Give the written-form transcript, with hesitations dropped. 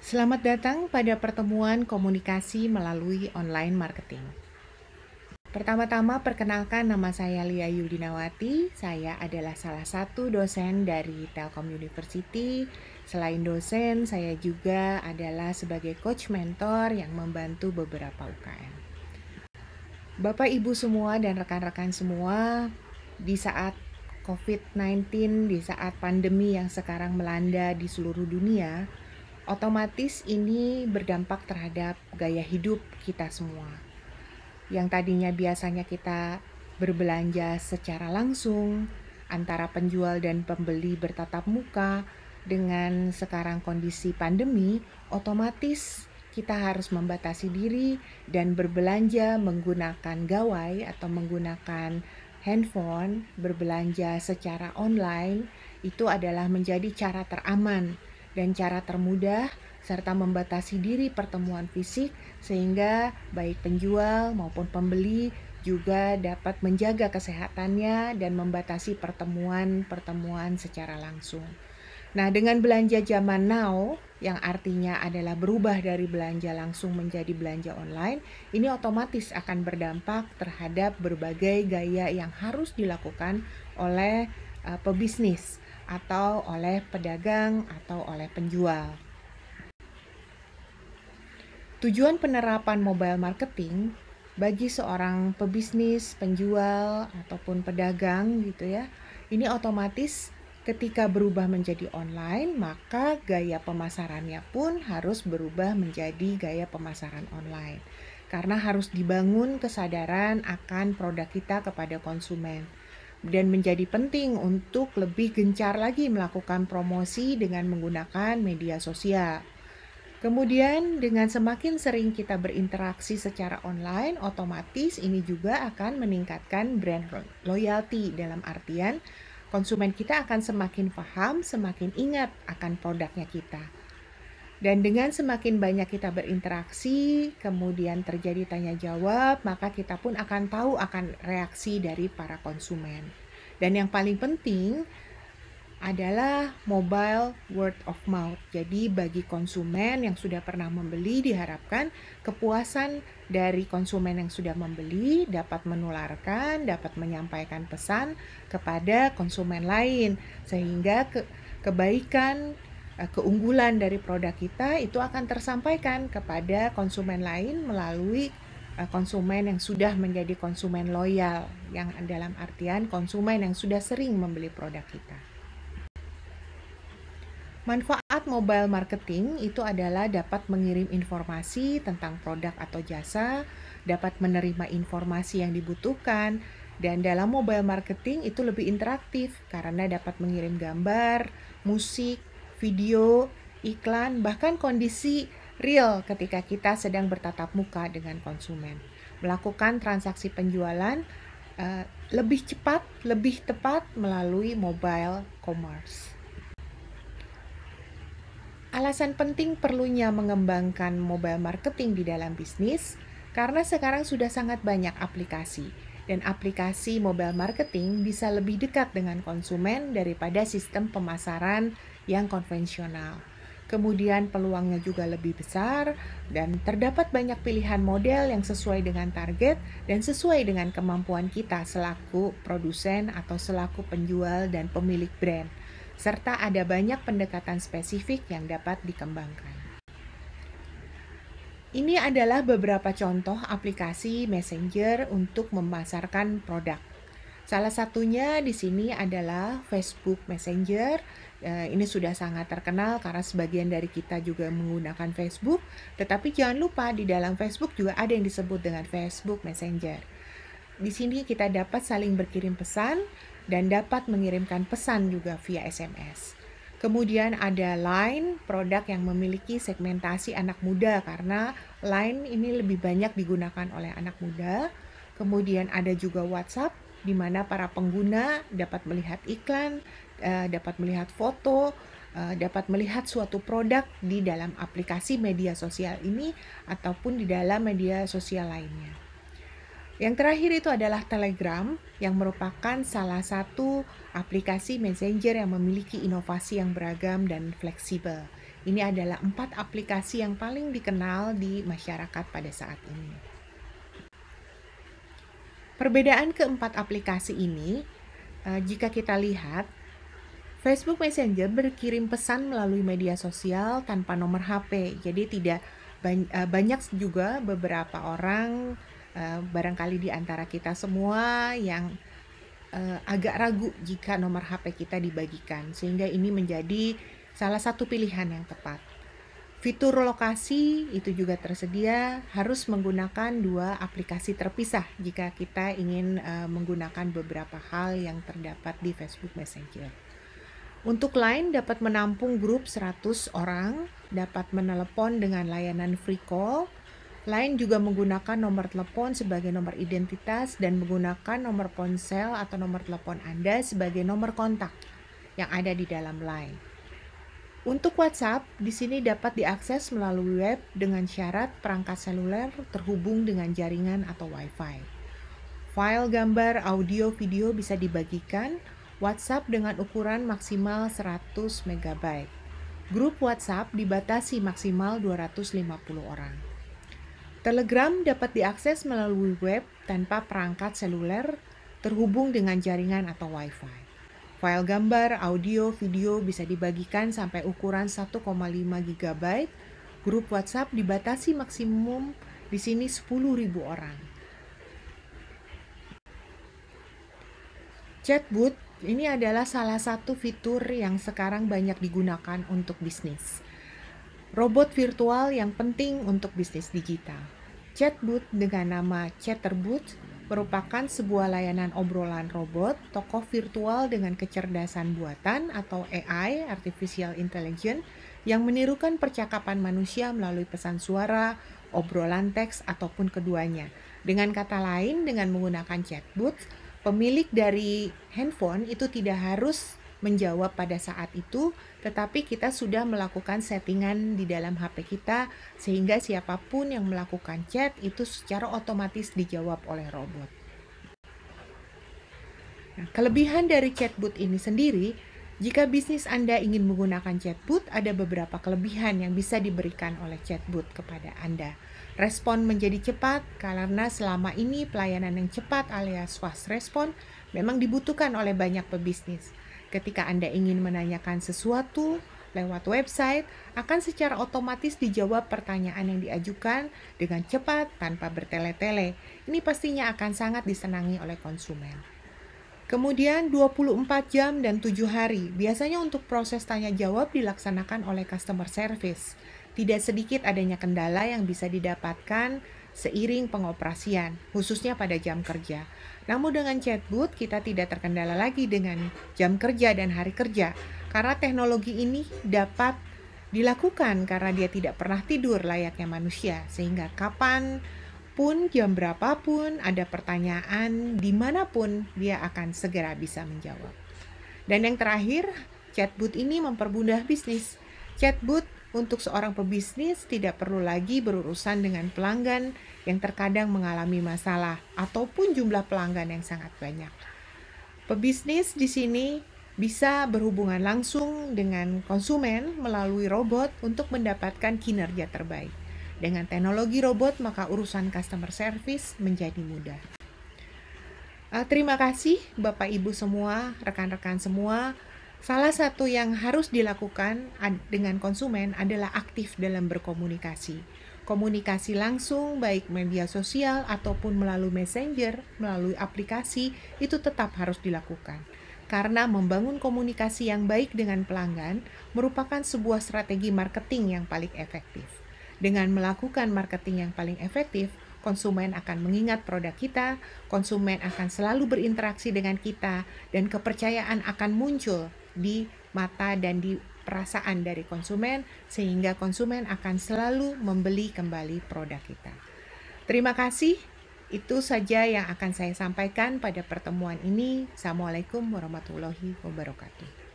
Selamat datang pada pertemuan komunikasi melalui online marketing. Pertama-tama perkenalkan, nama saya Lia Yuldinawati. Saya adalah salah satu dosen dari Telkom University. Selain dosen, saya juga adalah sebagai coach mentor yang membantu beberapa UKM. Bapak, Ibu semua dan rekan-rekan semua, di saat COVID-19, di saat pandemi yang sekarang melanda di seluruh dunia, otomatis ini berdampak terhadap gaya hidup kita semua. Yang tadinya biasanya kita berbelanja secara langsung antara penjual dan pembeli bertatap muka, dengan sekarang kondisi pandemi, otomatis kita harus membatasi diri dan berbelanja menggunakan gawai atau menggunakan handphone. Berbelanja secara online itu adalah menjadi cara teraman dan cara termudah, serta membatasi diri pertemuan fisik sehingga baik penjual maupun pembeli juga dapat menjaga kesehatannya dan membatasi pertemuan-pertemuan secara langsung. Nah, dengan belanja zaman now yang artinya adalah berubah dari belanja langsung menjadi belanja online, ini otomatis akan berdampak terhadap berbagai gaya yang harus dilakukan oleh pebisnis atau oleh pedagang atau oleh penjual. Tujuan penerapan mobile marketing bagi seorang pebisnis, penjual, ataupun pedagang gitu ya, ini otomatis ketika berubah menjadi online, maka gaya pemasarannya pun harus berubah menjadi gaya pemasaran online. Karena harus dibangun kesadaran akan produk kita kepada konsumen. Dan menjadi penting untuk lebih gencar lagi melakukan promosi dengan menggunakan media sosial. Kemudian dengan semakin sering kita berinteraksi secara online, otomatis ini juga akan meningkatkan brand loyalty, dalam artian konsumen kita akan semakin paham, semakin ingat akan produknya kita. Dan dengan semakin banyak kita berinteraksi, kemudian terjadi tanya jawab, maka kita pun akan tahu akan reaksi dari para konsumen. Dan yang paling penting adalah mobile word of mouth. Jadi bagi konsumen yang sudah pernah membeli, diharapkan kepuasan dari konsumen yang sudah membeli dapat menularkan, dapat menyampaikan pesan kepada konsumen lain, sehingga kebaikan, keunggulan dari produk kita itu akan tersampaikan kepada konsumen lain melalui konsumen yang sudah menjadi konsumen loyal, yang dalam artian konsumen yang sudah sering membeli produk kita. Manfaat mobile marketing itu adalah dapat mengirim informasi tentang produk atau jasa, dapat menerima informasi yang dibutuhkan, dan dalam mobile marketing itu lebih interaktif karena dapat mengirim gambar, musik, video, iklan, bahkan kondisi real ketika kita sedang bertatap muka dengan konsumen. Melakukan transaksi penjualan lebih cepat, lebih tepat melalui mobile commerce. Alasan penting perlunya mengembangkan mobile marketing di dalam bisnis karena sekarang sudah sangat banyak aplikasi, dan aplikasi mobile marketing bisa lebih dekat dengan konsumen daripada sistem pemasaran yang konvensional. Kemudian peluangnya juga lebih besar dan terdapat banyak pilihan model yang sesuai dengan target dan sesuai dengan kemampuan kita selaku produsen atau selaku penjual dan pemilik brand. Serta ada banyak pendekatan spesifik yang dapat dikembangkan. Ini adalah beberapa contoh aplikasi Messenger untuk memasarkan produk. Salah satunya di sini adalah Facebook Messenger. Ini sudah sangat terkenal karena sebagian dari kita juga menggunakan Facebook. Tetapi jangan lupa di dalam Facebook juga ada yang disebut dengan Facebook Messenger. Di sini kita dapat saling berkirim pesan dan dapat mengirimkan pesan juga via SMS. Kemudian ada Line, produk yang memiliki segmentasi anak muda karena Line ini lebih banyak digunakan oleh anak muda. Kemudian ada juga WhatsApp, di mana para pengguna dapat melihat iklan, dapat melihat foto, dapat melihat suatu produk di dalam aplikasi media sosial ini ataupun di dalam media sosial lainnya. Yang terakhir itu adalah Telegram, yang merupakan salah satu aplikasi messenger yang memiliki inovasi yang beragam dan fleksibel. Ini adalah 4 aplikasi yang paling dikenal di masyarakat pada saat ini. Perbedaan keempat aplikasi ini, jika kita lihat, Facebook Messenger berkirim pesan melalui media sosial tanpa nomor HP. Jadi tidak banyak juga beberapa orang, barangkali di antara kita semua yang agak ragu jika nomor HP kita dibagikan, sehingga ini menjadi salah satu pilihan yang tepat. Fitur lokasi itu juga tersedia, harus menggunakan 2 aplikasi terpisah jika kita ingin menggunakan beberapa hal yang terdapat di Facebook Messenger. Untuk Line dapat menampung grup 100 orang, dapat menelepon dengan layanan free call. Line juga menggunakan nomor telepon sebagai nomor identitas dan menggunakan nomor ponsel atau nomor telepon Anda sebagai nomor kontak yang ada di dalam Line. Untuk WhatsApp, di sini dapat diakses melalui web dengan syarat perangkat seluler terhubung dengan jaringan atau Wi-Fi. File gambar, audio, video bisa dibagikan. WhatsApp dengan ukuran maksimal 100 MB. Grup WhatsApp dibatasi maksimal 250 orang. Telegram dapat diakses melalui web tanpa perangkat seluler terhubung dengan jaringan atau Wi-Fi. File gambar, audio, video bisa dibagikan sampai ukuran 1,5 GB. Grup WhatsApp dibatasi maksimum di sini 10.000 orang. Chatbot ini adalah salah satu fitur yang sekarang banyak digunakan untuk bisnis. Robot virtual yang penting untuk bisnis digital. Chatbot dengan nama Chatterbot merupakan sebuah layanan obrolan robot, tokoh virtual dengan kecerdasan buatan atau AI, Artificial Intelligence, yang menirukan percakapan manusia melalui pesan suara, obrolan teks, ataupun keduanya. Dengan kata lain, dengan menggunakan chatbot, pemilik dari handphone itu tidak harus menjawab pada saat itu, tetapi kita sudah melakukan settingan di dalam HP kita sehingga siapapun yang melakukan chat itu secara otomatis dijawab oleh robot. Nah, kelebihan dari chatbot ini sendiri, jika bisnis Anda ingin menggunakan chatbot, ada beberapa kelebihan yang bisa diberikan oleh chatbot kepada Anda. Respon menjadi cepat karena selama ini pelayanan yang cepat alias fast response memang dibutuhkan oleh banyak pebisnis. Ketika Anda ingin menanyakan sesuatu lewat website, akan secara otomatis dijawab pertanyaan yang diajukan dengan cepat tanpa bertele-tele. Ini pastinya akan sangat disenangi oleh konsumen. Kemudian 24 jam dan 7 hari, biasanya untuk proses tanya jawab dilaksanakan oleh customer service. Tidak sedikit adanya kendala yang bisa didapatkan seiring pengoperasian, khususnya pada jam kerja. Namun dengan chatbot kita tidak terkendala lagi dengan jam kerja dan hari kerja, karena teknologi ini dapat dilakukan karena dia tidak pernah tidur layaknya manusia, sehingga kapan pun, jam berapapun, ada pertanyaan dimanapun, dia akan segera bisa menjawab. Dan yang terakhir, chatbot ini mempermudah bisnis. Chatbot untuk seorang pebisnis tidak perlu lagi berurusan dengan pelanggan yang terkadang mengalami masalah ataupun jumlah pelanggan yang sangat banyak. Pebisnis di sini bisa berhubungan langsung dengan konsumen melalui robot untuk mendapatkan kinerja terbaik. Dengan teknologi robot, maka urusan customer service menjadi mudah. Terima kasih Bapak Ibu semua, rekan-rekan semua. Salah satu yang harus dilakukan dengan konsumen adalah aktif dalam berkomunikasi. Komunikasi langsung, baik media sosial ataupun melalui messenger, melalui aplikasi, itu tetap harus dilakukan. Karena membangun komunikasi yang baik dengan pelanggan merupakan sebuah strategi marketing yang paling efektif. Dengan melakukan marketing yang paling efektif, konsumen akan mengingat produk kita, konsumen akan selalu berinteraksi dengan kita, dan kepercayaan akan muncul di mata dan di perasaan dari konsumen, sehingga konsumen akan selalu membeli kembali produk kita. Terima kasih, itu saja yang akan saya sampaikan pada pertemuan ini. Assalamualaikum warahmatullahi wabarakatuh.